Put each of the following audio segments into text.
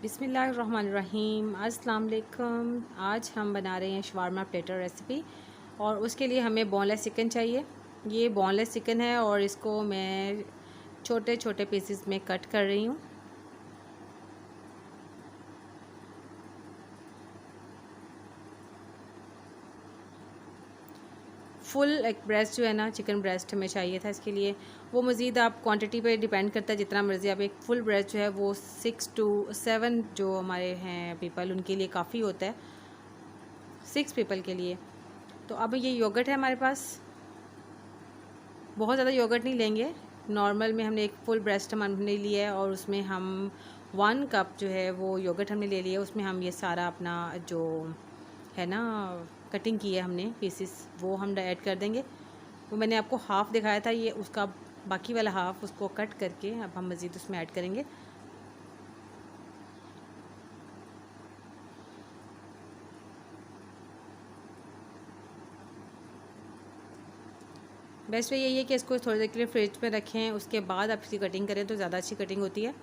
बिस्मिल्लाहिर्रहमानिर्रहीम। अस्सलाम वालेकुम। आज हम बना रहे हैं शवारमा प्लेटर रेसिपी और उसके लिए हमें बोनलेस चिकन चाहिए। ये बोनलेस चिकन है और इसको मैं छोटे छोटे पीसेस में कट कर रही हूँ। फुल एक ब्रेस्ट जो है ना, चिकन ब्रेस्ट हमें चाहिए था। इसके लिए वो मज़ीद आप क्वांटिटी पे डिपेंड करता है, जितना मर्ज़ी आप। एक फुल ब्रेस्ट जो है वो 6 to 7 जो हमारे हैं पीपल, उनके लिए काफ़ी होता है, 6 पीपल के लिए। तो अब ये योगर्ट है हमारे पास। बहुत ज़्यादा योगर्ट नहीं लेंगे, नॉर्मल में हमने एक फुल ब्रेस्ट हमने लिया है और उसमें हम 1 कप जो है वो योगर्ट हमने ले लिया है। उसमें हम ये सारा अपना जो है ना कटिंग की है हमने पीसेस, वो हम ऐड कर देंगे। वो मैंने आपको हाफ़ दिखाया था, ये उसका बाकी वाला हाफ़ उसको कट करके अब हम मज़ीद उसमें ऐड करेंगे। बेस्ट वे यही है कि इसको थोड़ी देर के लिए फ्रिज में रखें, उसके बाद आप इसकी कटिंग करें तो ज़्यादा अच्छी कटिंग होती है।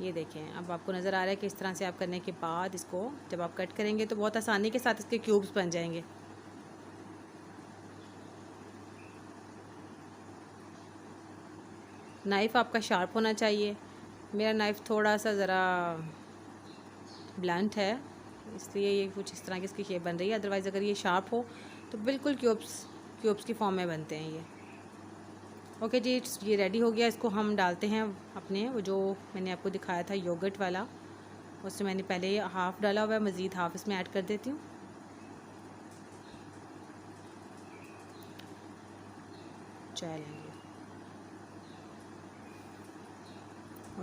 ये देखें, अब आपको नज़र आ रहा है कि इस तरह से आप करने के बाद इसको जब आप कट करेंगे तो बहुत आसानी के साथ इसके क्यूब्स बन जाएंगे। नाइफ़ आपका शार्प होना चाहिए। मेरा नाइफ़ थोड़ा सा ज़रा ब्लंट है, इसलिए ये कुछ इस तरह की इसकी शेप बन रही है। अदरवाइज़ अगर ये शार्प हो तो बिल्कुल क्यूब्स की फॉर्म में बनते हैं ये। ओके जी, ये रेडी हो गया। इसको हम डालते हैं अपने वो जो मैंने आपको दिखाया था योगर्ट वाला, उसमें मैंने पहले हाफ़ डाला हुआ है, मज़ीद हाफ़ इसमें ऐड कर देती हूँ। चाय लेंगे।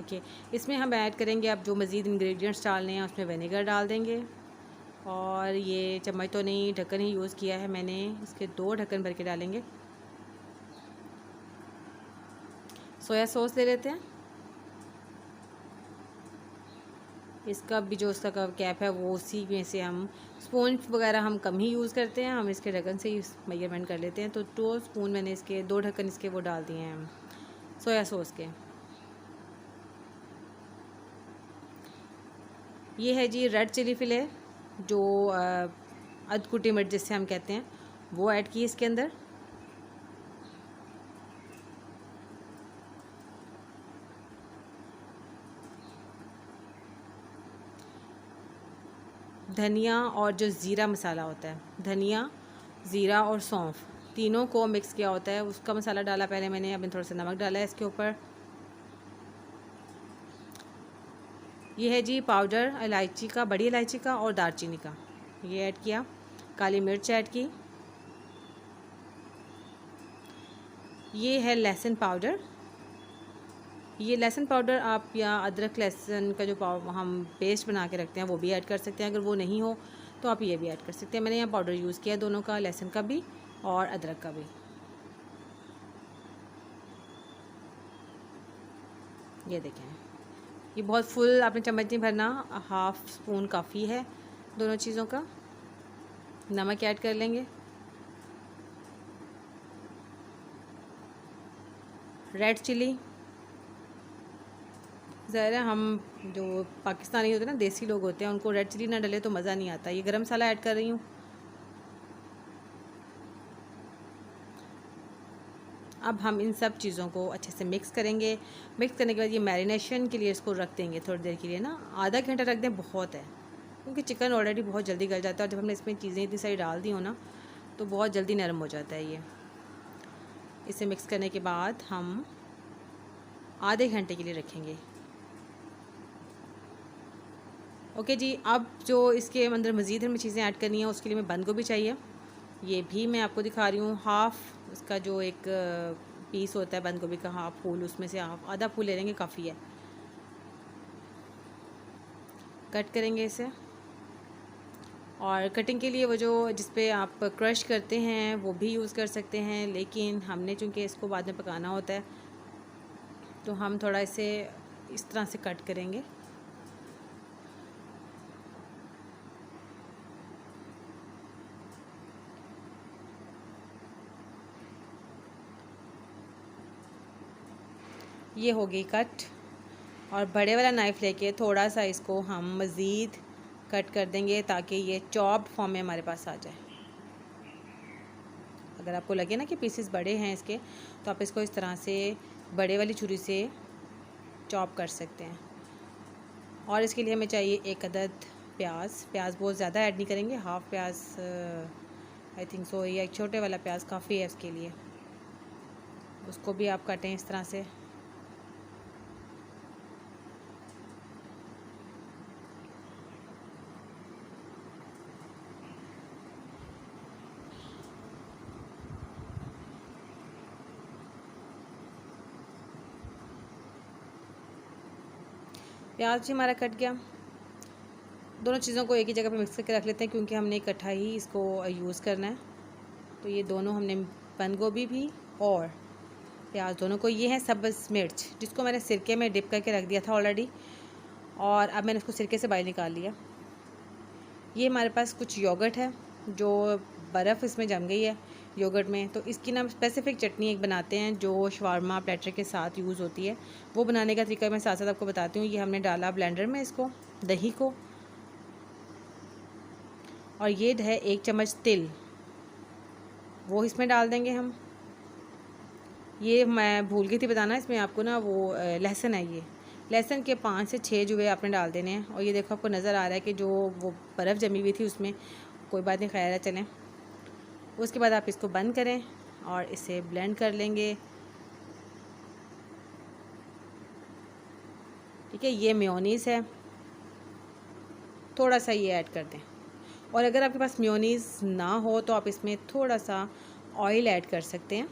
ओके, इसमें हम ऐड करेंगे अब जो मज़ीद इंग्रेडिएंट्स डालने हैं। उसमें विनेगर डाल देंगे और ये चम्मच तो नहीं, ढक्कन ही यूज़ किया है मैंने। इसके 2 ढक्कन भर के डालेंगे। सोया सॉस ले लेते हैं। इसका भी जो उसका कैप है वो उसी में से हम स्पून वगैरह हम कम ही यूज़ करते हैं, हम इसके ढक्कन से ही मेजरमेंट कर लेते हैं। तो 2 स्पून मैंने इसके 2 ढक्कन इसके वो डाल दिए हैं सोया सॉस के। ये है जी रेड चिली फिले, जो अधकुटी मिर्च जिससे हम कहते हैं, वो ऐड की इसके अंदर। धनिया और जो ज़ीरा मसाला होता है, धनिया, ज़ीरा और सौंफ तीनों को मिक्स किया होता है, उसका मसाला डाला पहले मैंने। अभी थोड़ा सा नमक डाला है इसके ऊपर। ये है जी पाउडर इलायची का, बड़ी इलायची का और दालचीनी का, ये ऐड किया। काली मिर्च ऐड की। ये है लहसुन पाउडर। ये लहसुन पाउडर आप या अदरक लहसुन का जो हम पेस्ट बना के रखते हैं वो भी ऐड कर सकते हैं। अगर वो नहीं हो तो आप ये भी ऐड कर सकते हैं। मैंने यहाँ पाउडर यूज़ किया दोनों का, लहसुन का भी और अदरक का भी। ये देखें, ये बहुत फुल आपने चम्मच नहीं भरना, हाफ़ स्पून काफ़ी है दोनों चीज़ों का। नमक ऐड कर लेंगे। रेड चिली, ज़रा हम जो पाकिस्तानी होते हैं ना, देसी लोग होते हैं, उनको रेड चिली ना डले तो मज़ा नहीं आता। ये गरम मसाला ऐड कर रही हूँ। अब हम इन सब चीज़ों को अच्छे से मिक्स करेंगे। मिक्स करने के बाद ये मैरिनेशन के लिए इसको रख देंगे थोड़ी देर के लिए ना, आधा घंटा रख दें बहुत है, क्योंकि चिकन ऑलरेडी बहुत जल्दी गल जाता है और जब हमने इसमें चीज़ें इतनी सारी डाल दी हो ना तो बहुत जल्दी नरम हो जाता है ये। इसे मिक्स करने के बाद हम आधे घंटे के लिए रखेंगे। ओके जी, अब जो इसके अंदर मज़ीद हमें चीज़ें ऐड करनी है उसके लिए मैं बंद गोभी चाहिए। ये भी मैं आपको दिखा रही हूँ। हाफ़ उसका जो एक पीस होता है बंद गोभी का, हाफ़ फूल, उसमें से हाफ़ आधा फूल ले लेंगे, काफ़ी है। कट करेंगे इसे। और कटिंग के लिए वो जो जिस पे आप क्रश करते हैं वो भी यूज़ कर सकते हैं, लेकिन हमने चूँकि इसको बाद में पकाना होता है तो हम थोड़ा इसे इस तरह से कट करेंगे। ये हो गई कट। और बड़े वाला नाइफ़ लेके थोड़ा सा इसको हम मज़ीद कट कर देंगे ताकि ये चॉप्ड फॉर्म में हमारे पास आ जाए। अगर आपको लगे ना कि पीसेस बड़े हैं इसके, तो आप इसको इस तरह से बड़े वाली छुरी से चॉप कर सकते हैं। और इसके लिए हमें चाहिए 1 अदद प्याज बहुत ज़्यादा ऐड नहीं करेंगे, हाफ़ प्याज आई थिंक सो, या एक छोटे वाला प्याज काफ़ी है इसके लिए। उसको भी आप काटें इस तरह से। प्याज भी हमारा कट गया। दोनों चीज़ों को एक ही जगह पे मिक्स करके रख लेते हैं क्योंकि हमने इकट्ठा ही इसको यूज़ करना है। तो ये दोनों हमने बंद गोभी भी और प्याज दोनों को, ये है सब्ज़ मिर्च जिसको मैंने सिरके में डिप करके रख दिया था ऑलरेडी, और अब मैंने इसको सिरके से बाहर निकाल लिया। ये हमारे पास कुछ योगर्ट है जो बर्फ़ इसमें जम गई है योगर्ट में, तो इसकी ना स्पेसिफ़िक चटनी एक बनाते हैं जो शवारमा प्लेटर के साथ यूज़ होती है। वो बनाने का तरीका मैं साथ साथ आपको बताती हूँ। ये हमने डाला ब्लेंडर में इसको, दही को, और ये है 1 चम्मच तिल, वो इसमें डाल देंगे हम। ये मैं भूल गई थी बताना, इसमें आपको ना वो लहसुन है, ये लहसुन के 5 से 6 जुए आपने डाल देने हैं। और ये देखो आपको नज़र आ रहा है कि जो वो बर्फ़ जमी हुई थी उसमें, कोई बात नहीं, खैर है, चलें। उसके बाद आप इसको बंद करें और इसे ब्लेंड कर लेंगे। ठीक है, ये मेयोनीज़ है, थोड़ा सा ये ऐड कर दें। और अगर आपके पास मेयोनीज़ ना हो तो आप इसमें थोड़ा सा ऑयल ऐड कर सकते हैं,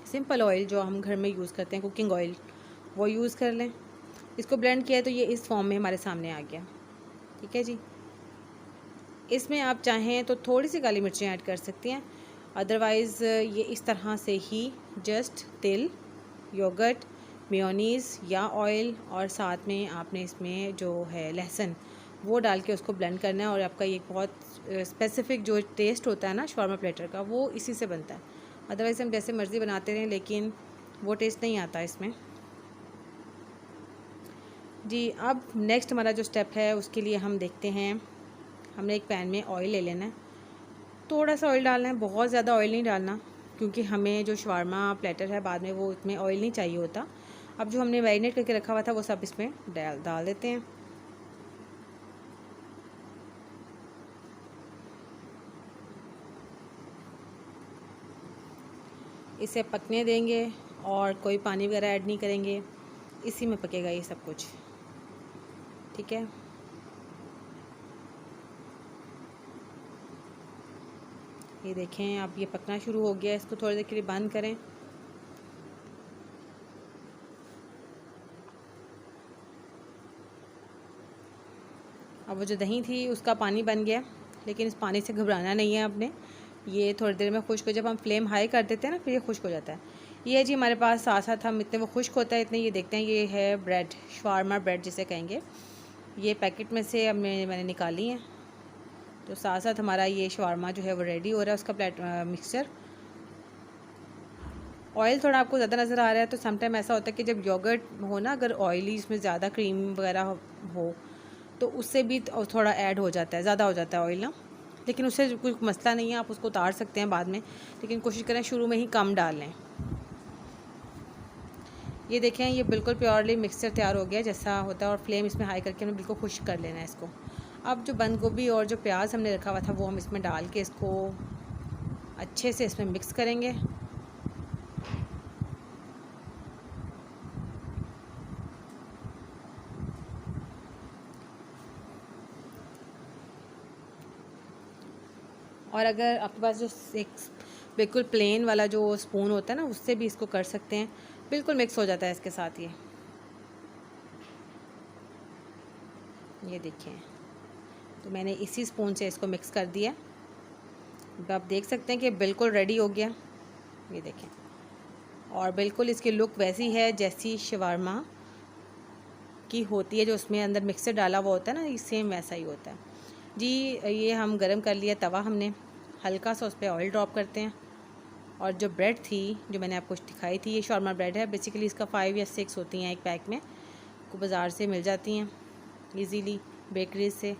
सिंपल ऑयल जो हम घर में यूज़ करते हैं, कुकिंग ऑयल, वो यूज़ कर लें। इसको ब्लेंड किया है तो ये इस फॉर्म में हमारे सामने आ गया। ठीक है जी, इसमें आप चाहें तो थोड़ी सी काली मिर्चें ऐड कर सकती हैं, अदरवाइज़ ये इस तरह से ही जस्ट तिल, योगर्ट, मेयोनीज़ या ऑयल और साथ में आपने इसमें जो है लहसुन वो डाल के उसको ब्लेंड करना है। और आपका ये बहुत स्पेसिफ़िक जो टेस्ट होता है ना शवारमा प्लेटर का, वो इसी से बनता है। अदरवाइज़ हम जैसे मर्ज़ी बनाते रहें लेकिन वो टेस्ट नहीं आता इसमें जी। अब नेक्स्ट हमारा जो स्टेप है उसके लिए हम देखते हैं, हमने एक पैन में ऑयल ले लेना है, थोड़ा सा ऑयल डालना है, बहुत ज़्यादा ऑयल नहीं डालना क्योंकि हमें जो शवारमा प्लेटर है बाद में वो इसमें ऑयल नहीं चाहिए होता। अब जो हमने मैरिनेट करके रखा हुआ था वो सब इसमें डाल देते हैं। इसे पकने देंगे और कोई पानी वगैरह ऐड नहीं करेंगे, इसी में पकेगा ये सब कुछ। ठीक है, ये देखें अब ये पकना शुरू हो गया। इसको थोड़ी देर के लिए बंद करें। अब वो जो दही थी उसका पानी बन गया, लेकिन इस पानी से घबराना नहीं है आपने, ये थोड़ी देर में खुश्क हो, जब हम फ्लेम हाई कर देते हैं ना फिर ये खुश्क हो जाता है। ये है जी हमारे पास, साथ साथ हम इतने वो खुश्क होता है इतने, ये देखते हैं ये है ब्रेड, शवारमा ब्रेड जिसे कहेंगे, ये पैकेट में से मैंने निकाली है। तो साथ साथ हमारा ये शवारमा जो है वो रेडी हो रहा है, उसका मिक्सचर। ऑयल थोड़ा आपको ज़्यादा नज़र आ रहा है तो समटाइम ऐसा होता है कि जब योगर्ट हो ना, अगर ऑयली इसमें ज़्यादा क्रीम वगैरह हो तो उससे भी थोड़ा ऐड हो जाता है, ज़्यादा हो जाता है ऑयल ना, लेकिन उससे कोई मसला नहीं है, आप उसको उतार सकते हैं बाद में, लेकिन कोशिश करें शुरू में ही कम डाल लें। ये देखें ये बिल्कुल प्योरली मिक्सचर तैयार हो गया जैसा होता है, और फ्लेम इसमें हाई करके हमें बिल्कुल खुश्क कर लेना है इसको। अब जो बंद गोभी और जो प्याज हमने रखा हुआ था वो हम इसमें डाल के इसको अच्छे से इसमें मिक्स करेंगे। और अगर आपके पास जो एक बिल्कुल प्लेन वाला जो स्पून होता है ना, उससे भी इसको कर सकते हैं, बिल्कुल मिक्स हो जाता है इसके साथ। ये देखिए, तो मैंने इसी स्पून से इसको मिक्स कर दिया। अब आप देख सकते हैं कि बिल्कुल रेडी हो गया, ये देखें, और बिल्कुल इसकी लुक वैसी है जैसी शवारमा की होती है, जो उसमें अंदर मिक्सर डाला हुआ होता है ना, ये सेम वैसा ही होता है जी। ये हम गरम कर लिया तवा हमने, हल्का सा उस पर ऑयल ड्रॉप करते हैं। और जो ब्रेड थी जो मैंने आपको दिखाई थी, ये शवारमा ब्रेड है, बेसिकली इसका 5 या 6 होती हैं एक पैक में, आपको बाज़ार से मिल जाती हैं इजीली बेकरीज से।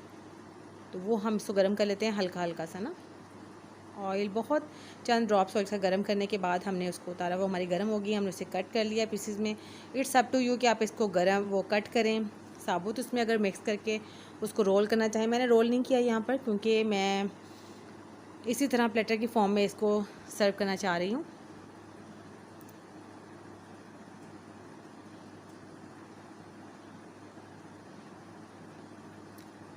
तो वो हम इसको गर्म कर लेते हैं हल्का हल्का सा ना, ऑयल बहुत चंद ड्रॉप्स ऑयल का गर्म करने के बाद हमने उसको उतारा, वो हमारी गर्म होगी, हमने उसे कट कर लिया पीसेस में। इट्स अप टू यू कि आप इसको गर्म वो कट करें साबुत, उसमें अगर मिक्स करके उसको रोल करना चाहें। मैंने रोल नहीं किया यहाँ पर क्योंकि मैं इसी तरह प्लेटर की फॉर्म में इसको सर्व करना चाह रही हूँ।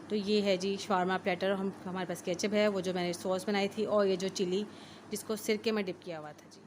तो ये है जी शवारमा प्लेटर। हमारे पास केचप है, वो जो मैंने सॉस बनाई थी, और ये जो चिली जिसको सिरके में डिप किया हुआ था जी।